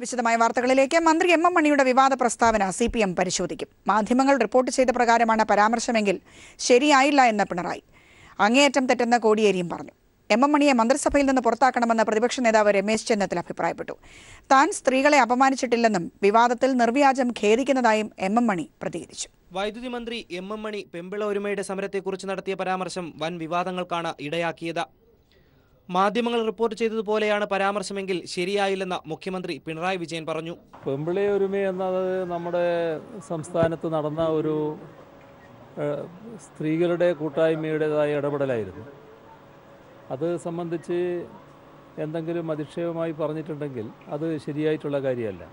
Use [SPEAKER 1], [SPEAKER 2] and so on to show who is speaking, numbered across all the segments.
[SPEAKER 1] വിശദമായ വാർത്തകളിലേക്ക്. മന്ത്രി എം മണിയുടെ വിവാദ പ്രസ്താവന സിപിഎം പരിശോധിക്കും. മാധ്യമങ്ങൾ റിപ്പോർട്ട് ചെയ്ത പ്രകാരമാണ് പരാമർശമെങ്കിൽ ശരിയായില്ല എന്ന് പിണറായി. അങ്ങേയറ്റം തെറ്റെന്ന് കോടിയേരിയും പറഞ്ഞു. എം മണിയെ മന്ത്രിസഭയിൽ നിന്ന് പുറത്താക്കണമെന്ന് പ്രതിപക്ഷ നേതാവ് രമേശ് ചെന്നിത്തല അഭിപ്രായപ്പെട്ടു. താൻ സ്ത്രീകളെ അപമാനിച്ചിട്ടില്ലെന്നും വിവാദത്തിൽ നിർവ്യാജം ഖേദിക്കുന്നതായും എം മണി പ്രതികരിച്ചു.
[SPEAKER 2] വൈദ്യുതി മന്ത്രി എം മണി പെമ്പിള ഒരുമയുടെ സമരത്തെക്കുറിച്ച് നടത്തിയ പരാമർശം വൻ വിവാദങ്ങൾക്കാണ് ഇടയാക്കിയത്. മാധ്യമങ്ങൾ റിപ്പോർട്ട് ചെയ്തതുപോലെയാണ് പരാമർശമെങ്കിൽ ശരിയായില്ലെന്ന് മുഖ്യമന്ത്രി പിണറായി വിജയൻ പറഞ്ഞു.
[SPEAKER 3] പെമ്പിള ഒരുമ എന്നത് നമ്മുടെ സംസ്ഥാനത്ത് നടന്ന ഒരു സ്ത്രീകളുടെ കൂട്ടായ്മയുടേതായ ഇടപെടലായിരുന്നു. അത് സംബന്ധിച്ച് എന്തെങ്കിലും അധിക്ഷേപമായി പറഞ്ഞിട്ടുണ്ടെങ്കിൽ അത് ശരിയായിട്ടുള്ള കാര്യമല്ല.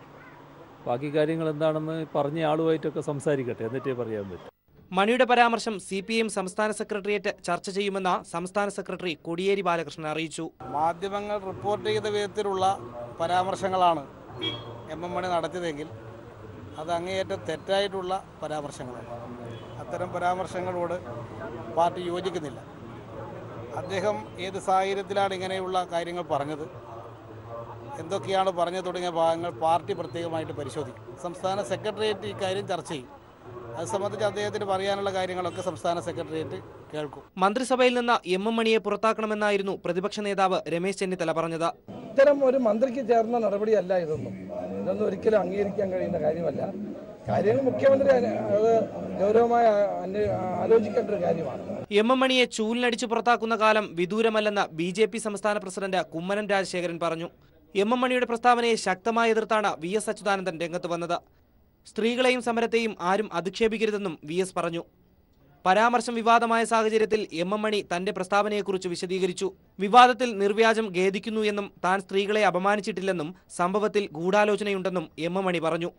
[SPEAKER 3] ബാക്കി കാര്യങ്ങൾ എന്താണെന്ന് പറഞ്ഞ ആളുമായിട്ടൊക്കെ സംസാരിക്കട്ടെ, എന്നിട്ടേ പറയാൻ പറ്റും.
[SPEAKER 2] മണിയുടെ പരാമർശം CPM സംസ്ഥാന സെക്രട്ടേറിയറ്റ് ചർച്ച ചെയ്യുമെന്ന് സംസ്ഥാന സെക്രട്ടറി കോടിയേരി ബാലകൃഷ്ണൻ അറിയിച്ചു.
[SPEAKER 4] മാധ്യമങ്ങൾ റിപ്പോർട്ട് ചെയ്ത വിധത്തിലുള്ള പരാമർശങ്ങളാണ് എം മണി നടത്തിയതെങ്കിൽ അത് അങ്ങേയറ്റം തെറ്റായിട്ടുള്ള പരാമർശങ്ങളാണ്. അത്തരം പരാമർശങ്ങളോട് പാർട്ടി യോജിക്കുന്നില്ല. അദ്ദേഹം ഏത് സാഹചര്യത്തിലാണ് ഇങ്ങനെയുള്ള കാര്യങ്ങൾ പറഞ്ഞത്, എന്തൊക്കെയാണ് പറഞ്ഞു തുടങ്ങിയ ഭാഗങ്ങൾ പാർട്ടി പ്രത്യേകമായിട്ട് പരിശോധിക്കും. സംസ്ഥാന സെക്രട്ടേറിയറ്റ് ഇക്കാര്യം ചർച്ച ചെയ്യും. അത് സംബന്ധിച്ച് അദ്ദേഹത്തിന് പറയാനുള്ള കാര്യങ്ങളൊക്കെ സംസ്ഥാന സെക്രട്ടേറിയറ്റ് കേൾക്കും.
[SPEAKER 2] മന്ത്രിസഭയിൽ നിന്ന് എം മണിയെ പുറത്താക്കണമെന്നായിരുന്നു പ്രതിപക്ഷ നേതാവ് രമേശ് ചെന്നിത്തല പറഞ്ഞത്.
[SPEAKER 5] ഇത്തരം ഒരു മന്ത്രിക്ക് ചേർന്ന നടപടിയല്ല ഇതൊന്നും ഒരിക്കലും അംഗീകരിക്കാൻ കഴിയുന്ന കാര്യമല്ല. കാര്യങ്ങൾ മുഖ്യമന്ത്രി അത് ഗൗരവമായി ആലോചിക്കേണ്ട ഒരു കാര്യമാണ്.
[SPEAKER 2] എം മണിയെ ചൂലിനടിച്ച് പുറത്താക്കുന്ന കാലം വിദൂരമല്ലെന്ന് BJP സംസ്ഥാന പ്രസിഡന്റ് കുമ്മനം രാജശേഖരൻ പറഞ്ഞു. എം മണിയുടെ പ്രസ്താവനയെ ശക്തമായി എതിർത്താണ് VS അച്യുതാനന്ദൻ രംഗത്ത് വന്നത്. സ്ത്രീകളെയും സമരത്തെയും ആരും അധിക്ഷേപിക്കരുതെന്നും VS പറഞ്ഞു. പരാമർശം വിവാദമായ സാഹചര്യത്തിൽ എം മണി തന്റെ പ്രസ്താവനയെക്കുറിച്ച് വിശദീകരിച്ചു. വിവാദത്തിൽ നിർവ്യാജം ഖേദിക്കുന്നു എന്നും താൻ സ്ത്രീകളെ അപമാനിച്ചിട്ടില്ലെന്നും സംഭവത്തിൽ ഗൂഢാലോചനയുണ്ടെന്നും എം മണി പറഞ്ഞു.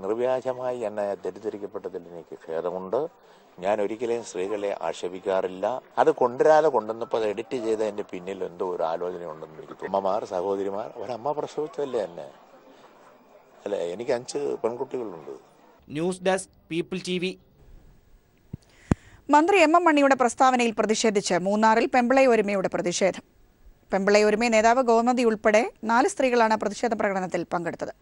[SPEAKER 6] നിർവ്യാജമായി എന്നെ തെറ്റിദ്ധരിക്കപ്പെട്ടതിൽ എനിക്ക് ഖേദമുണ്ട്. ഞാൻ ഒരിക്കലും സ്ത്രീകളെ ആക്ഷേപിക്കാറില്ല. അത് കൊണ്ടുവന്നപ്പോൾ അത് എഡിറ്റ് ചെയ്തതിന്റെ പിന്നിൽ എന്തോ ഒരു ആലോചനയുണ്ടെന്ന് എനിക്ക് തോന്നുന്നു. അമ്മമാർ, സഹോദരിമാർ, ഒരമ്മ പ്രസവിച്ചല്ലേ എന്നെ, അല്ലെ? എനിക്ക് 5 പെൺകുട്ടികളുണ്ട്.
[SPEAKER 2] News desk people TV.
[SPEAKER 1] മന്ത്രി എം മണിയുടെ പ്രസ്താവനയിൽ പ്രതിഷേധിച്ച് മൂന്നാറിൽ പെമ്പിള ഒരുമയുടെ പ്രതിഷേധം. പെമ്പിള ഒരുമ നേതാവ് ഗോമതി ഉൾപ്പെടെ 4 സ്ത്രീകളാണ് പ്രതിഷേധ പ്രകടനത്തിൽ പങ്കെടുത്തത്.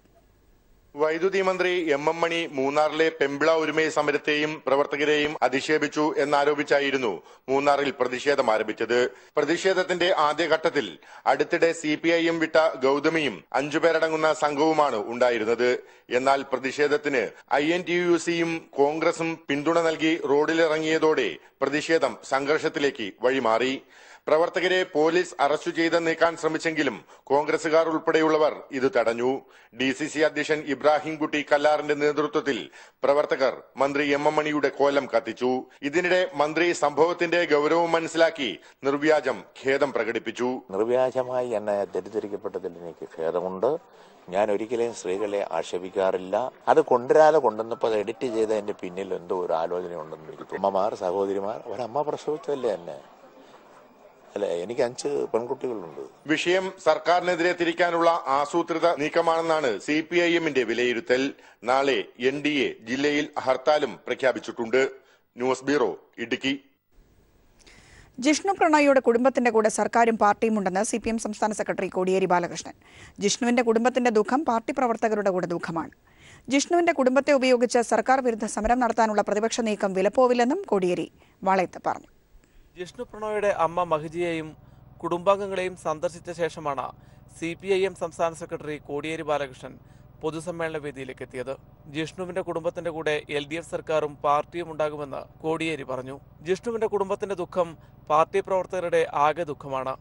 [SPEAKER 7] വൈദ്യുതി മന്ത്രി എം മണി മൂന്നാറിലെ പെമ്പിള ഒരുമ സമരത്തെയും പ്രവർത്തകരെയും അധിക്ഷേപിച്ചു എന്നാരോപിച്ചായിരുന്നു മൂന്നാറിൽ പ്രതിഷേധം ആരംഭിച്ചത്. പ്രതിഷേധത്തിന്റെ ആദ്യഘട്ടത്തിൽ അടുത്തിടെ CPIM വിട്ട ഗൗതമിയും 5 പേരടങ്ങുന്ന സംഘവുമാണ് ഉണ്ടായിരുന്നത്. എന്നാൽ പ്രതിഷേധത്തിന് INTUC-യും കോൺഗ്രസും പിന്തുണ നൽകി റോഡിലിറങ്ങിയതോടെ പ്രതിഷേധം സംഘർഷത്തിലേക്ക് വഴിമാറി. പ്രവർത്തകരെ പോലീസ് അറസ്റ്റ് ചെയ്ത് നീക്കാൻ ശ്രമിച്ചെങ്കിലും കോൺഗ്രസുകാർ ഉൾപ്പെടെയുള്ളവർ ഇത് തടഞ്ഞു. DCC അധ്യക്ഷൻ ഇബ്രാഹിം കുട്ടി കല്ലാറിന്റെ നേതൃത്വത്തിൽ പ്രവർത്തകർ മന്ത്രി എം മണിയുടെ കോലം കത്തിച്ചു. ഇതിനിടെ മന്ത്രി സംഭവത്തിന്റെ ഗൗരവം മനസ്സിലാക്കി നിർവ്യാജം ഖേദം പ്രകടിപ്പിച്ചു.
[SPEAKER 6] നിർവ്യാജമായി എന്നെ തെറ്റിദ്ധരിക്കപ്പെട്ടതിൽ എനിക്ക് ഖേദമുണ്ട്. ഞാൻ ഒരിക്കലും സ്ത്രീകളെ ആക്ഷേപിക്കാറില്ല. അത് കൊണ്ടുവന്നപ്പോൾ അത് എഡിറ്റ് ചെയ്തതിന്റെ പിന്നിൽ എന്തോ ഒരു ആലോചനയുണ്ടെന്ന് എനിക്ക് തോന്നുന്നു. അമ്മമാർ, സഹോദരിമാർ, ഒരമ്മ പ്രസവിച്ചല്ലേ എന്നെ, അല്ലെ? എനിക്ക് 5 പെൺകുട്ടികളുണ്ട്.
[SPEAKER 7] വിഷയം സർക്കാരിനെതിരെ തിരിക്കാനുള്ള ആസൂത്രിത നീക്കമാണെന്നാണ് CPIM-ന്റെ വിലയിരുത്തൽ. നാളെ NDA ജില്ലയിൽ ഹർത്താലും പ്രഖ്യാപിച്ചിട്ടുണ്ട്. News bureau, Idukki.
[SPEAKER 1] ജിഷ്ണു പ്രണോയിയുടെ കുടുംബത്തിന്റെ കൂടെ സർക്കാരും പാർട്ടിയും ഉണ്ടെന്ന് CPM സംസ്ഥാന സെക്രട്ടറി കോടിയേരി ബാലകൃഷ്ണൻ. ജിഷ്ണുവിന്റെ കുടുംബത്തിന്റെ ദുഃഖം പാർട്ടി പ്രവർത്തകരുടെ കൂടെ ദുഃഖമാണ്. ജിഷ്ണുവിന്റെ കുടുംബത്തെ ഉപയോഗിച്ച് സർക്കാർ വിരുദ്ധ സമരം നടത്താനുള്ള പ്രതിപക്ഷ നീക്കം വിലപ്പോവില്ലെന്നും കോടിയേരി വാളയത്ത് പറഞ്ഞു.
[SPEAKER 8] ജിഷ്ണു പ്രണോയുടെ അമ്മ മഹിജിയെയും കുടുംബാംഗങ്ങളെയും സന്ദർശിച്ച ശേഷമാണ് CPIM സംസ്ഥാന സെക്രട്ടറി കോടിയേരി ബാലകൃഷ്ണൻ പൊതുസമ്മേളന വേദിയിലേക്ക് എത്തിയത്. ജിഷ്ണുവിന്റെ കുടുംബത്തിന്റെ കൂടെ LDF സർക്കാരും പാർട്ടിയും ഉണ്ടാകുമെന്ന് കോടിയേരി പറഞ്ഞു. ജിഷ്ണുവിന്റെ കുടുംബത്തിന്റെ ദുഃഖം പാർട്ടി പ്രവർത്തകരുടെ ആകെ ദുഃഖമാണ്.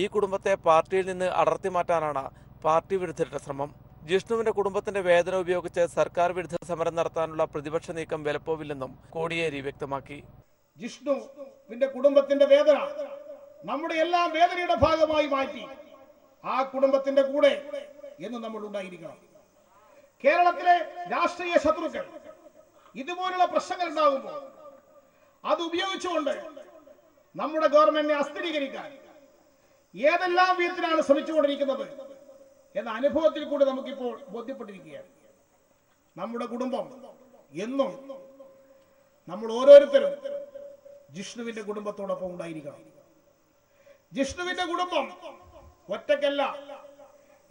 [SPEAKER 8] ഈ കുടുംബത്തെ പാർട്ടിയിൽ നിന്ന് അടർത്തി മാറ്റാനാണ് പാർട്ടി വിരുദ്ധരുടെ ശ്രമം. ജിഷ്ണുവിന്റെ കുടുംബത്തിന്റെ വേദന ഉപയോഗിച്ച് സർക്കാർ വിരുദ്ധ സമരം നടത്താനുള്ള പ്രതിപക്ഷ നീക്കം വിലപ്പോവില്ലെന്നും കോടിയേരി വ്യക്തമാക്കി.
[SPEAKER 9] ജിഷ്ണുവിന്റെ കുടുംബത്തിന്റെ വേദന നമ്മുടെ എല്ലാ വേദനയുടെ ഭാഗമായി മാറ്റി ആ കുടുംബത്തിന്റെ കൂടെ എന്ന് നമ്മൾ ഉണ്ടായിരിക്കണം. കേരളത്തിലെ രാഷ്ട്രീയ ശത്രുക്കൾ ഇതുപോലുള്ള പ്രശ്നങ്ങൾ ഉണ്ടാകുമ്പോൾ അത് ഉപയോഗിച്ചുകൊണ്ട് നമ്മുടെ ഗവൺമെന്റിനെ അസ്ഥിരീകരിക്കാൻ ഏതെല്ലാം വിധത്തിലാണ് ശ്രമിച്ചുകൊണ്ടിരിക്കുന്നത് എന്ന അനുഭവത്തിൽ കൂടി നമുക്കിപ്പോൾ ബോധ്യപ്പെട്ടിരിക്കുകയാണ്. നമ്മുടെ കുടുംബം എന്നും നമ്മൾ ഓരോരുത്തരും ജിഷ്ണുവിന്റെ കുടുംബത്തോടൊപ്പം ഉണ്ടായിരിക്കണം. ജിഷ്ണുവിന്റെ കുടുംബം ഒറ്റയ്ക്കല്ല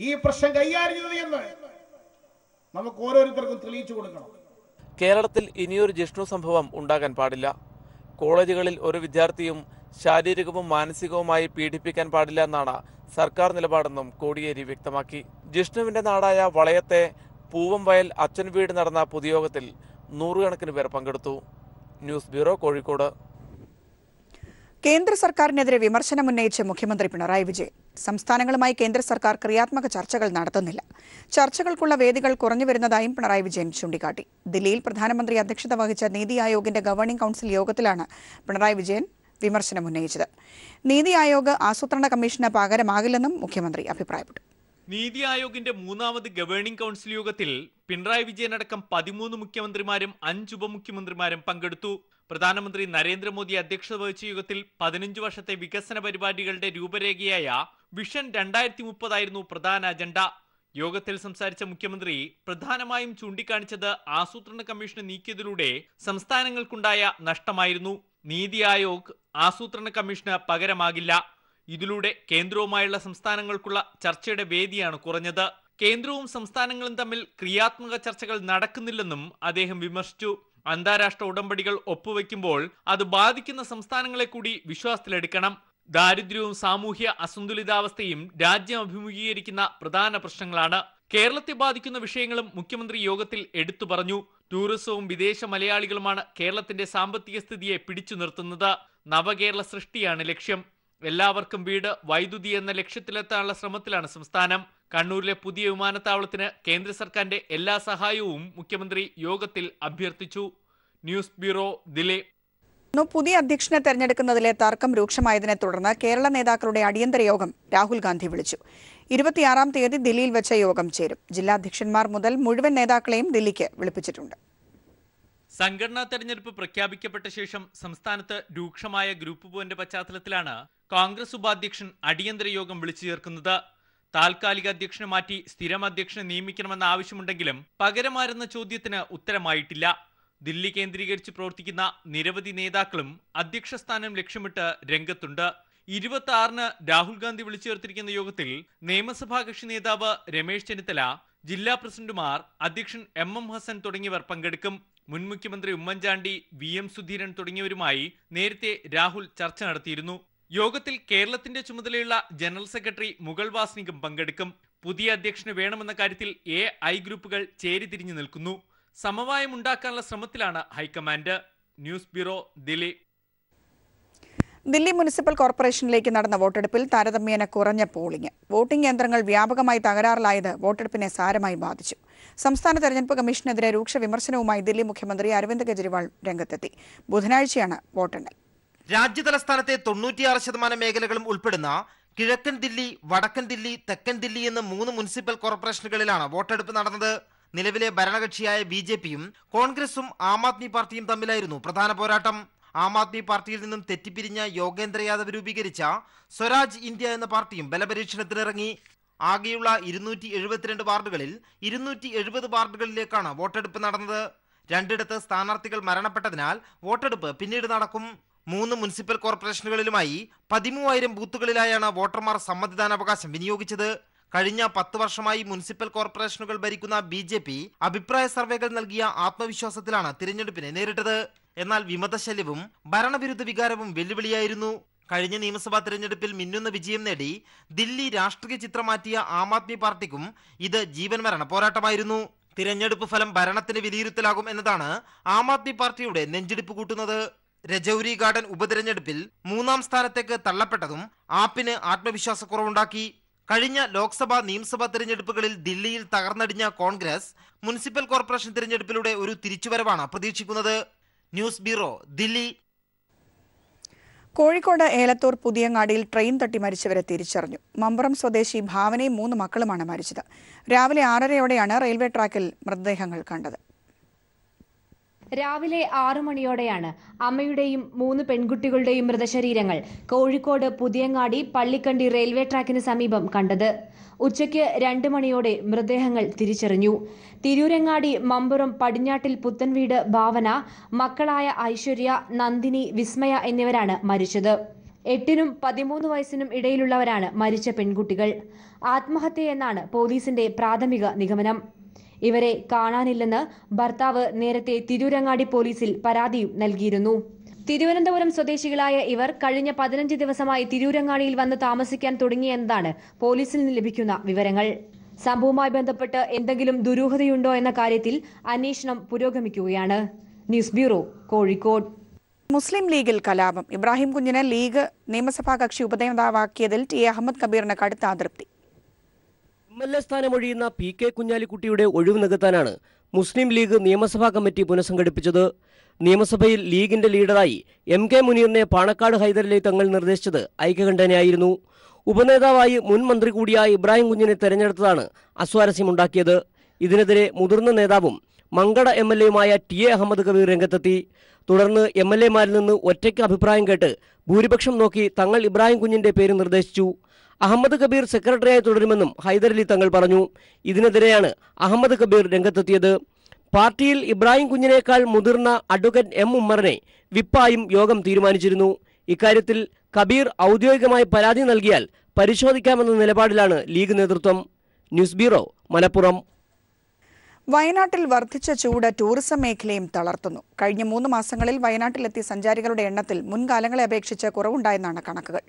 [SPEAKER 9] ഈ പ്രശ്നം കൈകാര്യം ചെയ്തത് എന്ന് നമുക്ക് ഓരോരുത്തർക്കും തെളിയിച്ചു കൊടുക്കണം.
[SPEAKER 8] കേരളത്തിൽ ഇനിയൊരു ജിഷ്ണു സംഭവം ഉണ്ടാകാൻ പാടില്ല. കോളേജുകളിൽ ഒരു വിദ്യാർത്ഥിയും ശാരീരികവും മാനസികവുമായി പീഡിപ്പിക്കാൻ പാടില്ല എന്നാണ് സർക്കാർ നിലപാടെന്നും കോടിയേരി വ്യക്തമാക്കി. ജിഷ്ണുവിന്റെ നാടായ വളയത്തെ പൂവംവയൽ അച്ഛൻ വീട് നടന്ന പൊതുയോഗത്തിൽ നൂറുകണക്കിന് പേർ പങ്കെടുത്തു. News bureau, Kozhikode.
[SPEAKER 1] കേന്ദ്ര സർക്കാരിനെതിരെ വിമർശനമുന്നയിച്ച് മുഖ്യമന്ത്രി പിണറായി വിജയൻ. സംസ്ഥാനങ്ങളുമായി കേന്ദ്ര സർക്കാർ ക്രിയാത്മക ചർച്ചകൾ നടത്തുന്നില്ല. ചർച്ചകൾക്കുള്ള വേദികൾ കുറഞ്ഞു വരുന്നതായും പിണറായി വിജയൻ ചൂണ്ടിക്കാട്ടി. ദില്ലിയിൽ പ്രധാനമന്ത്രി അധ്യക്ഷത വഹിച്ച നീതി ആയോഗിന്റെ ഗവേണിംഗ് കൌൺസിൽ യോഗത്തിലാണ് പിണറായി വിജയൻ വിമർശനമുന്നയിച്ചത്. നീതി ആയോഗ് ആസൂത്രണ കമ്മീഷന് പകരമാകില്ലെന്നും മുഖ്യമന്ത്രി അഭിപ്രായപ്പെട്ടു.
[SPEAKER 10] നീതി ആയോഗിന്റെ മൂന്നാമത് ഗവേണിംഗ് കൌൺസിൽ യോഗത്തിൽ പിണറായി വിജയൻ അടക്കം 13 മുഖ്യമന്ത്രിമാരും 5 ഉപമുഖ്യമന്ത്രിമാരും പങ്കെടുത്തു. പ്രധാനമന്ത്രി നരേന്ദ്രമോദി അധ്യക്ഷത വഹിച്ച യോഗത്തിൽ 15 വർഷത്തെ വികസന പരിപാടികളുടെ രൂപരേഖയായ വിഷൻ 2030 ആയിരുന്നു പ്രധാന അജണ്ട. യോഗത്തിൽ സംസാരിച്ച മുഖ്യമന്ത്രി പ്രധാനമായും ചൂണ്ടിക്കാണിച്ചത് ആസൂത്രണ കമ്മീഷനെ നീക്കിയതിലൂടെ സംസ്ഥാനങ്ങൾക്കുണ്ടായ നഷ്ടമായിരുന്നു. നീതി ആയോഗ് ആസൂത്രണ കമ്മീഷന് പകരമാകില്ല. ഇതിലൂടെ കേന്ദ്രവുമായുള്ള സംസ്ഥാനങ്ങൾക്കുള്ള ചർച്ചയുടെ വേദിയാണ് കുറഞ്ഞത്. കേന്ദ്രവും സംസ്ഥാനങ്ങളും തമ്മിൽ ക്രിയാത്മക ചർച്ചകൾ നടക്കുന്നില്ലെന്നും അദ്ദേഹം വിമർശിച്ചു. അന്താരാഷ്ട്ര ഉടമ്പടികൾ ഒപ്പുവെക്കുമ്പോൾ അത് ബാധിക്കുന്ന സംസ്ഥാനങ്ങളെ കൂടി വിശ്വാസത്തിലെടുക്കണം. ദാരിദ്ര്യവും സാമൂഹ്യ അസന്തുലിതാവസ്ഥയും രാജ്യം അഭിമുഖീകരിക്കുന്ന പ്രധാന പ്രശ്നങ്ങളാണ്. കേരളത്തെ ബാധിക്കുന്ന വിഷയങ്ങളും മുഖ്യമന്ത്രി യോഗത്തിൽ എടുത്തു പറഞ്ഞു. ടൂറിസവും വിദേശ മലയാളികളുമാണ് കേരളത്തിന്റെ സാമ്പത്തിക സ്ഥിതിയെ പിടിച്ചു നിർത്തുന്നത്. നവകേരള സൃഷ്ടിയാണ് ലക്ഷ്യം. എല്ലാവർക്കും വീട്, വൈദ്യുതി എന്ന ലക്ഷ്യത്തിലെത്താനുള്ള ശ്രമത്തിലാണ് സംസ്ഥാനം. കണ്ണൂരിലെ പുതിയ വിമാനത്താവളത്തിന് കേന്ദ്ര സർക്കാരിന്റെ എല്ലാ സഹായവും മുഖ്യമന്ത്രി യോഗത്തിൽ അഭ്യർത്ഥിച്ചു. News bureau, Delhi.
[SPEAKER 1] പുതിയ അധ്യക്ഷനെ തെരഞ്ഞെടുക്കുന്നതിലെ തർക്കം രൂക്ഷമായതിനെ തുടർന്ന് കേരള നേതാക്കളുടെ അടിയന്തര യോഗം രാഹുൽ ഗാന്ധി വിളിച്ചു. 26-ാം തീയതി ദില്ലിയിൽ വെച്ച യോഗം ചേരും. ജില്ലാധ്യക്ഷന്മാർ മുതൽ മുഴുവൻ നേതാക്കളെയും ദില്ലിക്ക് വിളിപ്പിച്ചിട്ടുണ്ട്.
[SPEAKER 10] സംഘടനാ തെരഞ്ഞെടുപ്പ് പ്രഖ്യാപിക്കപ്പെട്ട ശേഷം സംസ്ഥാനത്ത് രൂക്ഷമായ ഗ്രൂപ്പ് പോരിന്റെ പശ്ചാത്തലത്തിലാണ് കോൺഗ്രസ് ഉപാധ്യക്ഷൻ അടിയന്തര യോഗം വിളിച്ചു ചേർക്കുന്നത്. താൽക്കാലിക അധ്യക്ഷനെ മാറ്റി സ്ഥിരം അധ്യക്ഷനെ നിയമിക്കണമെന്ന ആവശ്യമുണ്ടെങ്കിലും പകരമാരെന്ന ചോദ്യത്തിന് ഉത്തരമായിട്ടില്ല. ദില്ലി കേന്ദ്രീകരിച്ച് പ്രവർത്തിക്കുന്ന നിരവധി നേതാക്കളും അധ്യക്ഷ സ്ഥാനം ലക്ഷ്യമിട്ട് രംഗത്തുണ്ട്. 26-ന് രാഹുൽ ഗാന്ധി വിളിച്ചു ചേർത്തിരിക്കുന്ന യോഗത്തിൽ നിയമസഭാ കക്ഷി നേതാവ് രമേശ് ചെന്നിത്തല, ജില്ലാ പ്രസിഡന്റുമാർ, അധ്യക്ഷൻ MM ഹസൻ തുടങ്ങിയവർ പങ്കെടുക്കും. മുൻ മുഖ്യമന്ത്രി ഉമ്മൻചാണ്ടി, VM സുധീരൻ തുടങ്ങിയവരുമായി നേരത്തെ രാഹുൽ ചർച്ച നടത്തിയിരുന്നു. യോഗത്തിൽ കേരളത്തിന്റെ ചുമതലയുള്ള ജനറൽ സെക്രട്ടറി മുഗൾ വാസ്നികും പങ്കെടുക്കും. പുതിയ അധ്യക്ഷന് വേണമെന്ന കാര്യത്തിൽ AI ഗ്രൂപ്പുകൾ ചേരിതിരിഞ്ഞു നിൽക്കുന്നു. സമവായം ഉണ്ടാക്കാനുള്ള ശ്രമത്തിലാണ് high command. News bureau, Delhi.
[SPEAKER 1] Delhi municipal കോർപ്പറേഷനിലേക്ക് നടന്ന വോട്ടെടുപ്പിൽ താരതമ്യേന കുറഞ്ഞ പോളിംഗ്. വോട്ടിംഗ് യന്ത്രങ്ങൾ വ്യാപകമായി തകരാറിലായത് വോട്ടെടുപ്പിനെ സാരമായി ബാധിച്ചു. സംസ്ഥാന തെരഞ്ഞെടുപ്പ് കമ്മീഷനെതിരെ രൂക്ഷ വിമർശനവുമായി ദില്ലി മുഖ്യമന്ത്രി അരവിന്ദ് കെജ്രിവാൾ രംഗത്തെത്തി. ബുധനാഴ്ചയാണ് വോട്ടെണ്ണൽ.
[SPEAKER 11] രാജ്യതലസ്ഥാനത്തെ 96% മേഖലകളും ഉൾപ്പെടുന്ന കിഴക്കൻ ദില്ലി, വടക്കൻ ദില്ലി, തെക്കൻ ദില്ലി എന്ന 3 മുനിസിപ്പൽ കോർപ്പറേഷനുകളിലാണ് വോട്ടെടുപ്പ് നടന്നത്. നിലവിലെ ഭരണകക്ഷിയായ BJPയും കോൺഗ്രസും ആം ആദ്മി പാർട്ടിയും തമ്മിലായിരുന്നു പ്രധാന പോരാട്ടം. ആം ആദ്മി പാർട്ടിയിൽ നിന്നും തെറ്റിപ്പിരിഞ്ഞ യോഗേന്ദ്ര യാദവ് രൂപീകരിച്ച സ്വരാജ് ഇന്ത്യ എന്ന പാർട്ടിയും ബലപരീക്ഷണത്തിനിറങ്ങി. ആകെയുള്ള 272 വാർഡുകളിൽ 270 വാർഡുകളിലേക്കാണ് വോട്ടെടുപ്പ് നടന്നത്. 2ഇടത്ത് സ്ഥാനാർത്ഥികൾ മരണപ്പെട്ടതിനാൽ വോട്ടെടുപ്പ് പിന്നീട് നടക്കും. 3 മുനിസിപ്പൽ കോർപ്പറേഷനുകളിലുമായി 13,000 ബൂത്തുകളിലായാണ് വോട്ടർമാർ സമ്മതിദാനാവകാശം വിനിയോഗിച്ചത്. കഴിഞ്ഞ 10 വർഷമായി മുനിസിപ്പൽ കോർപ്പറേഷനുകൾ ഭരിക്കുന്ന BJP അഭിപ്രായ സർവേകൾ നൽകിയ ആത്മവിശ്വാസത്തിലാണ് തിരഞ്ഞെടുപ്പിനെ നേരിട്ടത്. എന്നാൽ വിമതശല്യവും ഭരണവിരുദ്ധ വികാരവും വെല്ലുവിളിയായിരുന്നു. കഴിഞ്ഞ നിയമസഭാ തിരഞ്ഞെടുപ്പിൽ മിന്നുന്ന വിജയം നേടി ദില്ലി രാഷ്ട്രീയ ചിത്രം മാറ്റിയ ആം ആദ്മി പാർട്ടിക്കും ഇത് ജീവൻ മരണ പോരാട്ടമായിരുന്നു. തിരഞ്ഞെടുപ്പ് ഫലം ഭരണത്തിന് വിലയിരുത്തലാകും എന്നതാണ് ആം ആദ്മി പാർട്ടിയുടെ നെഞ്ചിടിപ്പ് കൂട്ടുന്നത്. രജൌരി ഗാർഡൻ ഉപതിരഞ്ഞെടുപ്പിൽ 3ാം സ്ഥാനത്തേക്ക് തള്ളപ്പെട്ടതും ആപ്പിന് ആത്മവിശ്വാസക്കുറവുണ്ടാക്കി. കഴിഞ്ഞ ലോക്സഭാ നിയമസഭാ തിരഞ്ഞെടുപ്പുകളിൽ ദില്ലിയിൽ തകർന്നടിഞ്ഞ കോൺഗ്രസ് മുനിസിപ്പൽ കോർപ്പറേഷൻ തിരഞ്ഞെടുപ്പിലൂടെ ഒരു തിരിച്ചുവരവാണ് പ്രതീക്ഷിക്കുന്നത്. News bureau, Delhi.
[SPEAKER 1] കോഴിക്കോട് ഏലത്തൂർ പുതിയങ്ങാടിയിൽ ട്രെയിൻ തട്ടി മരിച്ചവരെ തിരിച്ചറിഞ്ഞു. മമ്പുറം സ്വദേശി ഭാവനയും 3 മക്കളുമാണ് മരിച്ചത്. രാവിലെ 6:30യോടെയാണ് റെയിൽവേ ട്രാക്കിൽ മൃതദേഹങ്ങൾ കണ്ടത്.
[SPEAKER 12] രാവിലെ 6 മണിയോടെയാണ് അമ്മയുടെയും 3 പെൺകുട്ടികളുടെയും മൃതശരീരങ്ങൾ കോഴിക്കോട് പുതിയങ്ങാടി പള്ളിക്കണ്ടി റെയിൽവേ ട്രാക്കിന് സമീപം കണ്ടത്. ഉച്ചയ്ക്ക് 2 മണിയോടെ മൃതദേഹങ്ങൾ തിരിച്ചറിഞ്ഞു. തിരൂരങ്ങാടി മമ്പുറം പടിഞ്ഞാട്ടിൽ പുത്തൻവീട് ഭാവന, മക്കളായ ഐശ്വര്യ, നന്ദിനി, വിസ്മയ എന്നിവരാണ് മരിച്ചത്. 8നും 13 വയസ്സിനും ഇടയിലുള്ളവരാണ് മരിച്ച പെൺകുട്ടികൾ. ആത്മഹത്യയെന്നാണ് പോലീസിന്റെ പ്രാഥമിക നിഗമനം. ഇവരെ കാണാനില്ലെന്ന് ഭർത്താവ് നേരത്തെ തിരൂരങ്ങാടി പോലീസിൽ പരാതിയും നൽകിയിരുന്നു. തിരുവനന്തപുരം സ്വദേശികളായ ഇവർ കഴിഞ്ഞ 15 ദിവസമായി തിരൂരങ്ങാടിയിൽ വന്ന് താമസിക്കാൻ തുടങ്ങിയെന്നതാണ് പോലീസിൽ നിന്ന് ലഭിക്കുന്ന വിവരങ്ങൾ. സംഭവവുമായി ബന്ധപ്പെട്ട് എന്തെങ്കിലും ദുരൂഹതയുണ്ടോ എന്ന കാര്യത്തിൽ അന്വേഷണം പുരോഗമിക്കുകയാണ്. News bureau, Kozhikode.
[SPEAKER 1] മുസ്ലിം ലീഗിൽ കലാപം. ഇബ്രാഹിം കുഞ്ഞിനെ ലീഗ് നിയമസഭാ കക്ഷി ഉപനേതാവാക്കിയതിൽ ടി അഹമ്മദ് കബീറിന് കടുത്ത അതൃപ്തി.
[SPEAKER 13] MLA സ്ഥാനമൊഴിയുന്ന PK കുഞ്ഞാലിക്കുട്ടിയുടെ ഒഴിവ് നികത്താനാണ് മുസ്ലിം ലീഗ് നിയമസഭാ കമ്മിറ്റി പുനഃസംഘടിപ്പിച്ചത്. നിയമസഭയിൽ ലീഗിന്റെ ലീഡറായി MK മുനീറിനെ പാണക്കാട് ഹൈദരലി തങ്ങൾ നിർദ്ദേശിച്ചത് ഐക്യകണ്ഠേനയായിരുന്നു. ഉപനേതാവായി മുൻ മന്ത്രി കൂടിയായ ഇബ്രാഹിം കുഞ്ഞിനെ തെരഞ്ഞെടുത്തതാണ് അസ്വാരസ്യമുണ്ടാക്കിയത്. ഇതിനെതിരെ മുതിർന്ന നേതാവും മങ്കട MLAയുമായ TA അഹമ്മദ് കബീർ രംഗത്തെത്തി. തുടർന്ന് MLAമാരിൽ നിന്ന് ഒറ്റയ്ക്ക് അഭിപ്രായം കേട്ട് ഭൂരിപക്ഷം നോക്കി തങ്ങൾ ഇബ്രാഹിം കുഞ്ഞിന്റെ പേര് നിർദ്ദേശിച്ചു. അഹമ്മദ് കബീർ സെക്രട്ടറിയായി തുടരുമെന്നും ഹൈദരലി തങ്ങൾ പറഞ്ഞു. ഇതിനെതിരെയാണ് അഹമ്മദ് കബീർ രംഗത്തെത്തിയത്. പാർട്ടിയിൽ ഇബ്രാഹിം കുഞ്ഞിനേക്കാൾ മുതിർന്ന അഡ്വക്കേറ്റ് M ഉമ്മറിനെ വിപ്പായും യോഗം തീരുമാനിച്ചിരുന്നു. ഇക്കാര്യത്തിൽ കബീർ ഔദ്യോഗികമായി പരാതി നൽകിയാൽ പരിശോധിക്കാമെന്ന നിലപാടിലാണ് ലീഗ് നേതൃത്വം. News bureau, Malappuram.
[SPEAKER 1] വയനാട്ടിൽ വർദ്ധിച്ച ചൂട് ടൂറിസം മേഖലയും തളർത്തുന്നു. കഴിഞ്ഞ 3 മാസങ്ങളിൽ വയനാട്ടിലെത്തിയ സഞ്ചാരികളുടെ എണ്ണത്തിൽ മുൻകാലങ്ങളെ അപേക്ഷിച്ച് കുറവുണ്ടായെന്നാണ് കണക്കുകൾ.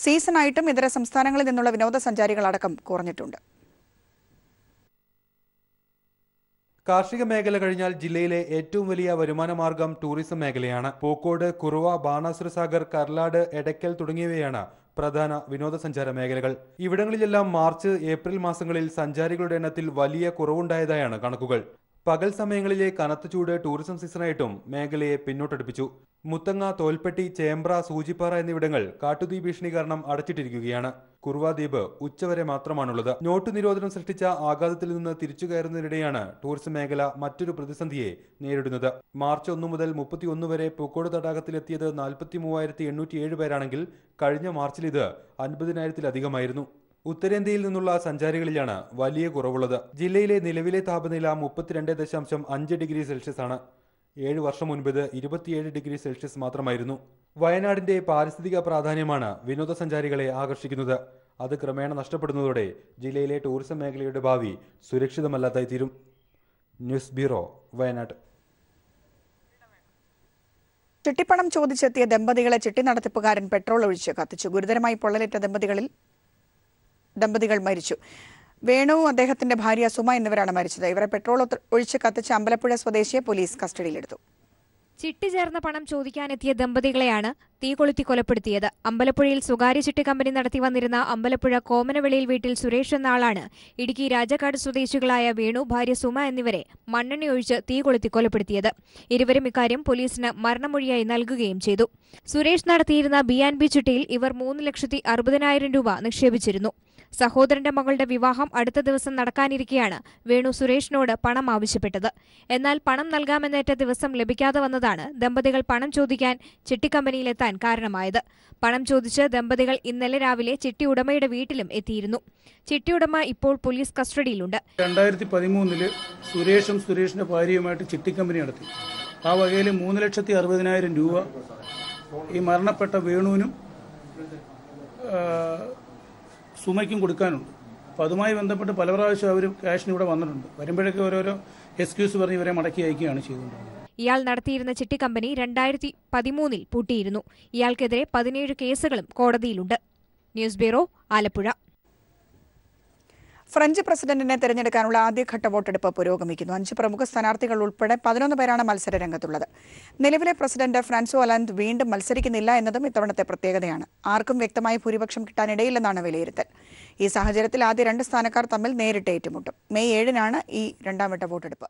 [SPEAKER 1] സീസണായിട്ടും ഇതര സംസ്ഥാനങ്ങളിൽ നിന്നുള്ള വിനോദസഞ്ചാരികളടക്കം കുറഞ്ഞിട്ടുണ്ട്.
[SPEAKER 14] കാർഷിക മേഖല കഴിഞ്ഞാൽ ജില്ലയിലെ ഏറ്റവും വലിയ വരുമാന മാർഗം ടൂറിസം മേഖലയാണ്. പൂക്കോട്, കുറുവ, ബാണാസുര സാഗർ, കർലാട്, എടക്കൽ തുടങ്ങിയവയാണ് പ്രധാന വിനോദസഞ്ചാര മേഖലകൾ. ഇവിടങ്ങളിലെല്ലാം മാർച്ച്, ഏപ്രിൽ മാസങ്ങളിൽ സഞ്ചാരികളുടെ എണ്ണത്തിൽ വലിയ കുറവുണ്ടായതായാണ് കണക്കുകൾ. പകൽ സമയങ്ങളിലെ കനത്ത ചൂട് ടൂറിസം സീസണായിട്ടും മേഖലയെ പിന്നോട്ടടിപ്പിച്ചു. മുത്തങ്ങ, തോൽപ്പെട്ടി, ചേമ്പ്ര, സൂചിപ്പാറ എന്നിവിടങ്ങൾ കാട്ടുതീ ഭീഷണി കാരണം അടച്ചിട്ടിരിക്കുകയാണ്. കുറുവ ദ്വീപ് ഉച്ചവരെ മാത്രമാണുള്ളത്. നോട്ട് നിരോധനം സൃഷ്ടിച്ച ആഘാതത്തിൽ നിന്ന് തിരിച്ചു കയറുന്നതിനിടെയാണ് ടൂറിസം മേഖല മറ്റൊരു പ്രതിസന്ധിയെ നേരിടുന്നത്. മാർച്ച് 1 മുതൽ 31 വരെ പൂക്കോട് തടാകത്തിലെത്തിയത് 43,807 പേരാണെങ്കിൽ കഴിഞ്ഞ മാർച്ചിൽ ഇത് 50,000-ലധികമായിരുന്നു. ഉത്തരേന്ത്യയിൽ നിന്നുള്ള സഞ്ചാരികളിലാണ് വലിയ കുറവുള്ളത്. ജില്ലയിലെ നിലവിലെ താപനില 32.5 ഡിഗ്രി സെൽഷ്യസ് ആണ്. 7 വർഷം മുൻപ് 27 ഡിഗ്രി സെൽഷ്യസ് മാത്രമായിരുന്നു. വയനാടിന്റെ പാരിസ്ഥിതിക പ്രാധാന്യമാണ് വിനോദസഞ്ചാരികളെ ആകർഷിക്കുന്നത്. അത് ക്രമേണ നഷ്ടപ്പെടുന്നതോടെ ജില്ലയിലെ ടൂറിസം മേഖലയുടെ ഭാവി സുരക്ഷിതമല്ലാതായി തീരും. News bureau, Wayanad.
[SPEAKER 1] ചിട്ടിപ്പണം ചോദിച്ചെത്തിയ ദമ്പതികളെ ചിട്ടി നടത്തിപ്പുകാരൻ പെട്രോൾ ഒഴിച്ച് കത്തിച്ചു. ഗുരുതരമായി പൊള്ളലേറ്റ ദമ്പതികൾ മരിച്ചു. വേണു, അദ്ദേഹത്തിന്റെ ഭാര്യ സുമ എന്നിവരാണ് മരിച്ചത്. ഇവരെ പെട്രോൾ ഒഴിച്ച് കത്തിച്ച അമ്പലപ്പുഴ സ്വദേശിയെ പോലീസ് കസ്റ്റഡിയിലെടുത്തു.
[SPEAKER 15] ചിട്ടി ചേർന്ന പണം ചോദിക്കാനെത്തിയ ദമ്പതികളെയാണ് തീ കൊളുത്തി കൊലപ്പെടുത്തിയത്. അമ്പലപ്പുഴയിൽ സ്വകാര്യ ചിട്ടി കമ്പനി നടത്തി വന്നിരുന്ന അമ്പലപ്പുഴ കോമനവെളിയിൽ വീട്ടിൽ സുരേഷ് എന്ന ആളാണ് ഇടുക്കി രാജാക്കാട് സ്വദേശികളായ വേണു, ഭാര്യ സുമ എന്നിവരെ മണ്ണെണ്ണയൊഴിച്ച് തീ കൊളുത്തി കൊലപ്പെടുത്തിയത്. ഇരുവരും ഇക്കാര്യം പോലീസിന് മരണമൊഴിയായി നൽകുകയും ചെയ്തു. സുരേഷ് നടത്തിയിരുന്ന B&B ചിട്ടിയിൽ ഇവർ 3,60,000 രൂപ നിക്ഷേപിച്ചിരുന്നു. സഹോദരന്റെ മകളുടെ വിവാഹം അടുത്ത ദിവസം നടക്കാനിരിക്കെയാണ് വേണു സുരേഷിനോട് പണം ആവശ്യപ്പെട്ടത്. എന്നാൽ പണം നൽകാമെന്നേറ്റ ദിവസം ലഭിക്കാതെ വന്നതാണ് ദമ്പതികൾ പണം ചോദിക്കാൻ ചിട്ടിക്കമ്പനിയിലെത്താൻ കാരണമായത്. പണം ചോദിച്ച് ദമ്പതികൾ ഇന്നലെ രാവിലെ ചിട്ടി ഉടമയുടെ വീട്ടിലും എത്തിയിരുന്നു. ചിട്ടിയുടമ ഇപ്പോൾ പോലീസ് കസ്റ്റഡിയിലുണ്ട്.
[SPEAKER 9] 2013 സുരേഷും സുരേഷിന്റെ ഭാര്യയുമായിട്ട് ചിട്ടിക്കമ്പനി നടത്തി. ആ വകയിൽ 3,60,000 രൂപ ഈ മരണപ്പെട്ട വേണുവിനും സുമയ്ക്കും കൊടുക്കാനുണ്ട്. അപ്പോൾ അതുമായി ബന്ധപ്പെട്ട് പല പ്രാവശ്യം അവർ ക്യാഷിന് ഇവിടെ വന്നിട്ടുണ്ട്. വരുമ്പോഴൊക്കെ ഓരോരോ എക്സ്ക്യൂസ് പറഞ്ഞ് ഇവരെ മടക്കി അയക്കുകയാണ് ചെയ്തുകൊണ്ടിരുന്നത്.
[SPEAKER 15] ഇയാൾ നടത്തിയിരുന്ന ചിട്ടി കമ്പനി 2013 പൂട്ടിയിരുന്നു. ഇയാൾക്കെതിരെ 17 കേസുകളും കോടതിയിലുണ്ട്. News bureau, Alappuzha.
[SPEAKER 1] ഫ്രഞ്ച് പ്രസിഡന്റിനെ തെരഞ്ഞെടുക്കാനുള്ള ആദ്യഘട്ട വോട്ടെടുപ്പ് പുരോഗമിക്കുന്നു. 5 പ്രമുഖ സ്ഥാനാർത്ഥികൾ ഉൾപ്പെടെ 11 പേരാണ് മത്സര രംഗത്തുള്ളത്. നിലവിലെ പ്രസിഡന്റ് ഫ്രാൻസോ ഒലാൻഡ് വീണ്ടും മത്സരിക്കുന്നില്ല എന്നതും ഇത്തവണത്തെ പ്രത്യേകതയാണ്. ആർക്കും വ്യക്തമായ ഭൂരിപക്ഷം കിട്ടാനിടയില്ലെന്നാണ് വിലയിരുത്തൽ. ഈ സാഹചര്യത്തിൽ ആദ്യ 2 സ്ഥാനക്കാർ തമ്മിൽ നേരിട്ട് ഏറ്റുമുട്ടും. മെയ് 7-നാണ് ഈ രണ്ടാംവട്ട വോട്ടെടുപ്പ്.